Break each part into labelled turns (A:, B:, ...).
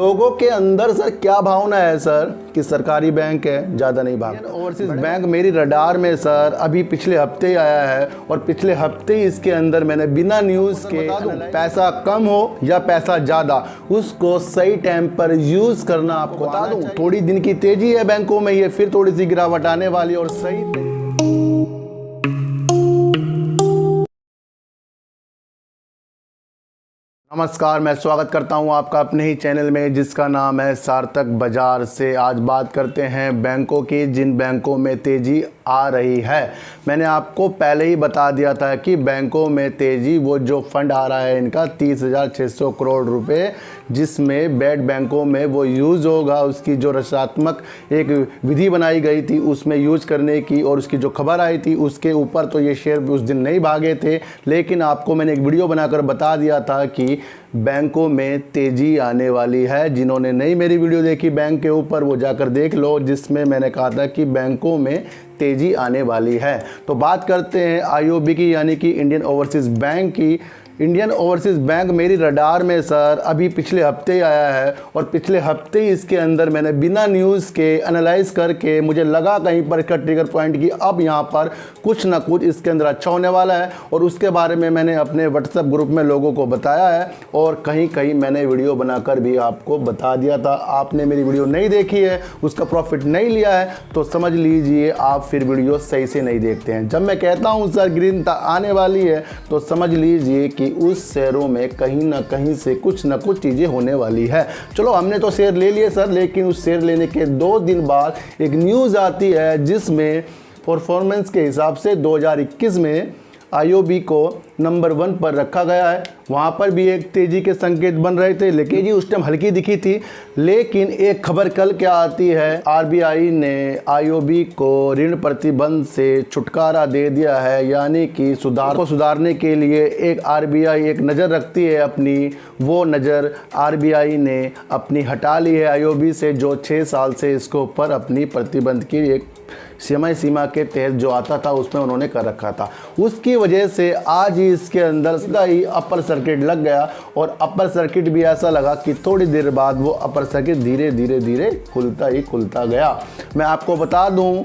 A: लोगों के अंदर सर क्या भावना है सर कि सरकारी बैंक है, ज़्यादा नहीं भाग। ओवरसीज बैंक मेरी रडार में सर अभी पिछले हफ्ते ही आया है और पिछले हफ्ते ही इसके अंदर मैंने बिना न्यूज़ के पैसा कम हो या पैसा ज़्यादा उसको सही टाइम पर यूज़ करना आपको बता दूं। थोड़ी दिन की तेज़ी है बैंकों में, ये फिर थोड़ी सी गिरावट आने वाली और सही। नमस्कार, मैं स्वागत करता हूं आपका अपने ही चैनल में जिसका नाम है सार्थक बाजार से। आज बात करते हैं बैंकों की, जिन बैंकों में तेज़ी आ रही है। मैंने आपको पहले ही बता दिया था कि बैंकों में तेज़ी, वो जो फंड आ रहा है इनका 30,600 करोड़ रुपए, जिसमें बेड बैंकों में वो यूज़ होगा। उसकी जो रचनात्मक एक विधि बनाई गई थी उसमें यूज करने की, और उसकी जो खबर आई थी उसके ऊपर तो ये शेयर उस दिन नहीं भागे थे, लेकिन आपको मैंने एक वीडियो बनाकर बता दिया था कि बैंकों में तेज़ी आने वाली है। जिन्होंने नहीं मेरी वीडियो देखी बैंक के ऊपर, वो जाकर देख लो, जिसमें मैंने कहा था कि बैंकों में तेज़ी आने वाली है। तो बात करते हैं आईओबी की, यानी कि इंडियन ओवरसीज़ बैंक की। इंडियन ओवरसीज़ बैंक मेरी रडार में सर अभी पिछले हफ्ते ही आया है और पिछले हफ्ते ही इसके अंदर मैंने बिना न्यूज़ के एनालाइज करके मुझे लगा कहीं पर इसका ट्रिगर पॉइंट कि अब यहाँ पर कुछ ना कुछ इसके अंदर अच्छा होने वाला है, और उसके बारे में मैंने अपने व्हाट्सएप ग्रुप में लोगों को बताया है और कहीं कहीं मैंने वीडियो बनाकर भी आपको बता दिया था। आपने मेरी वीडियो नहीं देखी है, उसका प्रॉफिट नहीं लिया है, तो समझ लीजिए आप फिर वीडियो सही से नहीं देखते हैं। जब मैं कहता हूँ सर ग्रीनता आने वाली है, तो समझ लीजिए कि उस शेयरों में कहीं ना कहीं से कुछ ना कुछ चीज़ें होने वाली है। चलो, हमने तो शेयर ले लिए सर, लेकिन उस शेयर लेने के 2 दिन बाद एक न्यूज़ आती है जिसमें परफॉर्मेंस के हिसाब से 2021 में आईओबी को नंबर 1 पर रखा गया है। वहाँ पर भी एक तेज़ी के संकेत बन रहे थे, लेकिन तेज़ी उस टाइम हल्की दिखी थी। लेकिन एक खबर कल क्या आती है, आरबीआई ने आईओबी को ऋण प्रतिबंध से छुटकारा दे दिया है, यानी कि सुधारने के लिए एक आरबीआई एक नज़र रखती है अपनी, वो नज़र आरबीआई ने अपनी हटा ली है आईओबी से, जो 6 साल से इसके ऊपर अपनी प्रतिबंध की एक समय सीमा के तहत जो आता था उसमें उन्होंने कर रखा था। उसकी वजह से आज ही इसके अंदर सीधा ही अपर सर्किट लग गया, और अपर सर्किट भी ऐसा लगा कि थोड़ी देर बाद वो अपर सर्किट धीरे धीरे खुलता गया। मैं आपको बता दूं,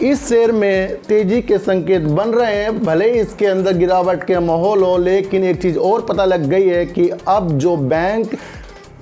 A: इस शेयर में तेज़ी के संकेत बन रहे हैं, भले ही इसके अंदर गिरावट के माहौल हो, लेकिन एक चीज़ और पता लग गई है कि अब जो बैंक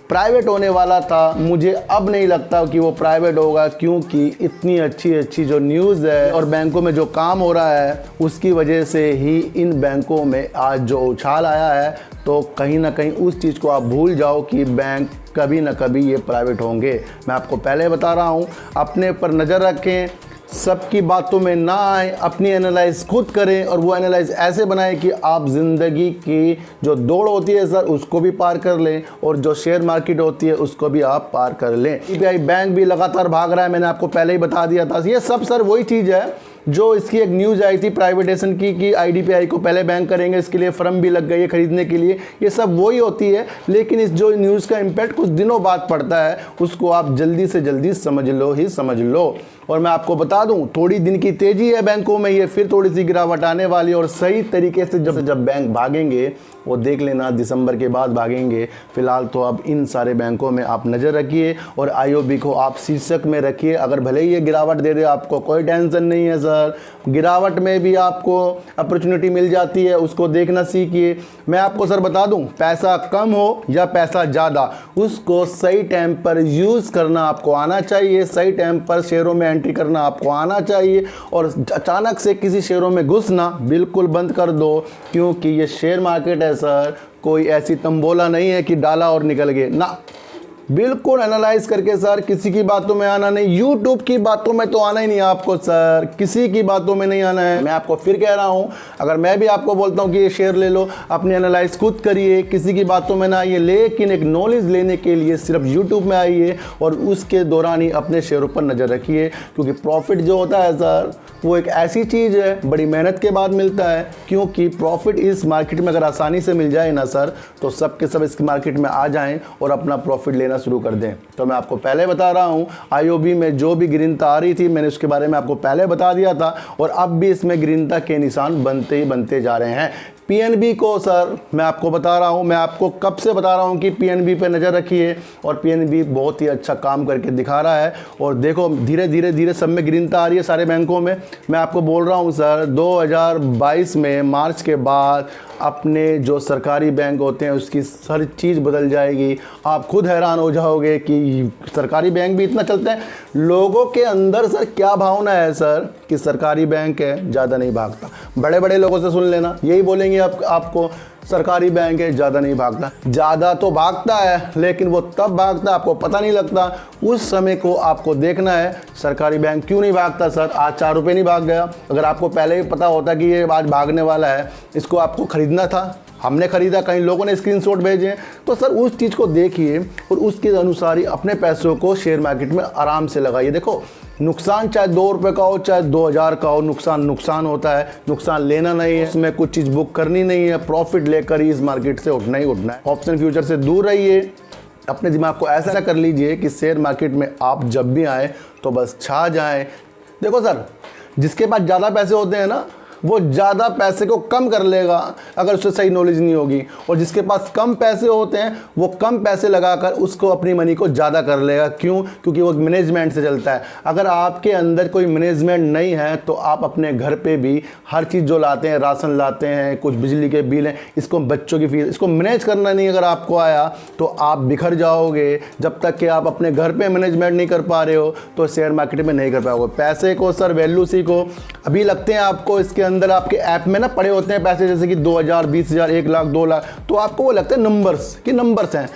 A: प्राइवेट होने वाला था, मुझे अब नहीं लगता कि वो प्राइवेट होगा, क्योंकि इतनी अच्छी जो न्यूज़ है और बैंकों में जो काम हो रहा है उसकी वजह से ही इन बैंकों में आज जो उछाल आया है। तो कहीं ना कहीं उस चीज़ को आप भूल जाओ कि बैंक कभी ना कभी ये प्राइवेट होंगे। मैं आपको पहले बता रहा हूँ, अपने पर नज़र रखें, सबकी बातों में ना आए, अपनी एनालाइज खुद करें, और वो एनालाइज ऐसे बनाएं कि आप ज़िंदगी की जो दौड़ होती है सर उसको भी पार कर लें, और जो शेयर मार्केट होती है उसको भी आप पार कर लें। आरबीआई बैंक भी लगातार भाग रहा है, मैंने आपको पहले ही बता दिया था। ये सब सर वही चीज़ है जो इसकी एक न्यूज़ आई थी प्राइवेटेशन की कि आईडीपीआई को पहले बैंक करेंगे, इसके लिए फर्म भी लग गई है खरीदने के लिए। ये सब वही होती है, लेकिन इस जो न्यूज़ का इम्पैक्ट कुछ दिनों बाद पड़ता है, उसको आप जल्दी से जल्दी समझ लो। और मैं आपको बता दूं, थोड़ी दिन की तेज़ी है बैंकों में, ये फिर थोड़ी सी गिरावट आने वाली, और सही तरीके से जब बैंक भागेंगे वो देख लेना, दिसंबर के बाद भागेंगे। फिलहाल तो अब इन सारे बैंकों में आप नज़र रखिए और आईओबी को आप शीर्षक में रखिए। अगर भले ही ये गिरावट दे दे, आपको कोई टेंशन नहीं है सर, गिरावट में भी आपको अपॉर्चुनिटी मिल जाती है, उसको देखना सीखिए। मैं आपको सर बता दूं, पैसा कम हो या पैसा ज़्यादा, उसको सही टाइम पर यूज़ करना आपको आना चाहिए, सही टाइम पर शेयरों में एंट्री करना आपको आना चाहिए, और अचानक से किसी शेयरों में घुसना बिल्कुल बंद कर दो, क्योंकि ये शेयर मार्केट है सर, कोई ऐसी तंबोला नहीं है कि डाला और निकल गए ना। बिल्कुल एनालाइज करके सर, किसी की बातों में आना नहीं, यूट्यूब की बातों में तो आना ही नहीं है आपको सर, किसी की बातों में नहीं आना है। मैं आपको फिर कह रहा हूं, अगर मैं भी आपको बोलता हूं कि ये शेयर ले लो, अपनी एनालाइज खुद करिए, किसी की बातों में ना आइए, लेकिन एक नॉलेज लेने के लिए सिर्फ यूट्यूब में आइए और उसके दौरान ही अपने शेयरों पर नज़र रखिए, क्योंकि प्रॉफिट जो होता है सर वो एक ऐसी चीज़ है, बड़ी मेहनत के बाद मिलता है। क्योंकि प्रॉफिट इस मार्केट में अगर आसानी से मिल जाए ना सर, तो सब के सब इस मार्केट में आ जाएं और अपना प्रॉफिट लेना शुरू कर दें। तो मैं आपको पहले बता रहा हूं, आईओबी में जो भी ग्रीनता आ रही थी मैंने उसके बारे में आपको पहले बता दिया था, और अब भी इसमें ग्रीनता के निशान बनते ही बनते जा रहे हैं। पीएनबी को सर मैं आपको बता रहा हूँ, मैं आपको कब से बता रहा हूँ कि पीएनबी पे नज़र रखिए, और पीएनबी बहुत ही अच्छा काम करके दिखा रहा है। और देखो धीरे धीरे धीरे सब में ग्रीनता आ रही है सारे बैंकों में। मैं आपको बोल रहा हूँ सर 2022 में मार्च के बाद अपने जो सरकारी बैंक होते हैं उसकी हर चीज़ बदल जाएगी। आप खुद हैरान हो जाओगे कि सरकारी बैंक भी इतना चलते हैं। लोगों के अंदर सर क्या भावना है सर कि सरकारी बैंक है ज़्यादा नहीं भागता। बड़े बड़े लोगों से सुन लेना, यही बोलेंगे आपको सरकारी बैंक है ज़्यादा नहीं भागता। ज़्यादा तो भागता है लेकिन वो तब भागता आपको पता नहीं लगता। उस समय को आपको देखना है सरकारी बैंक क्यों नहीं भागता। सर आज 4 रुपये नहीं भाग गया, अगर आपको पहले ही पता होता कि ये आज भागने वाला है, इसको आपको खरीदना था, हमने खरीदा, कई लोगों ने स्क्रीनशॉट भेजे हैं, तो सर उस चीज़ को देखिए और उसके अनुसार ही अपने पैसों को शेयर मार्केट में आराम से लगाइए। देखो नुकसान चाहे 2 रुपये का हो चाहे 2000 का हो, नुकसान होता है, नुकसान लेना नहीं है, उसमें कुछ चीज़ बुक करनी नहीं है, प्रॉफिट लेकर ही इस मार्केट से उठना ही उठना है। ऑप्शन फ्यूचर से दूर रहिए, अपने दिमाग को ऐसा कर लीजिए कि शेयर मार्केट में आप जब भी आए तो बस छा जाएं। देखो सर जिसके पास ज़्यादा पैसे होते हैं ना वो ज़्यादा पैसे को कम कर लेगा अगर उसे सही नॉलेज नहीं होगी, और जिसके पास कम पैसे होते हैं वो कम पैसे लगाकर उसको अपनी मनी को ज़्यादा कर लेगा। क्यों? क्योंकि वो मैनेजमेंट से चलता है। अगर आपके अंदर कोई मैनेजमेंट नहीं है तो आप अपने घर पे भी हर चीज़ जो लाते हैं, राशन लाते हैं, कुछ बिजली के बिल हैं, इसको बच्चों की फीस, इसको मैनेज करना नहीं अगर आपको आया तो आप बिखर जाओगे। जब तक कि आप अपने घर पे मैनेजमेंट नहीं कर पा रहे हो तो शेयर मार्केट में नहीं कर पाओगे। पैसे को सर वैल्यू सीखो। अभी लगते हैं आपको इसके अंदर आपके ऐप में ना पड़े होते हैं पैसे, जैसे कि 2000, 20,000, 1 लाख, 2 लाख, तो आपको वो लगता है नंबर्स कि नंबर्स हैं।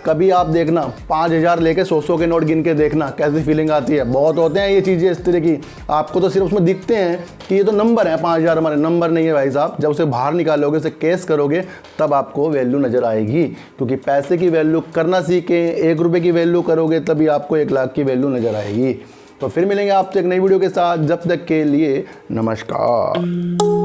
A: कभी आप देखना 5000 लेके 100 के नोट गिन के देखना कैसी फीलिंग आती है। बहुत होते हैं ये चीज़ें इस तरह की, आपको तो सिर्फ उसमें दिखते हैं कि ये तो नंबर है, 5000 हमारे नंबर नहीं है भाई साहब। जब उसे बाहर निकालोगे, उसे केस करोगे, तब आपको वैल्यू नज़र आएगी। क्योंकि पैसे की वैल्यू करना सीखें, 1 रुपये की वैल्यू करोगे तभी आपको 1 लाख की वैल्यू नज़र आएगी। तो फिर मिलेंगे आपसे एक नई वीडियो के साथ, जब तक के लिए नमस्कार।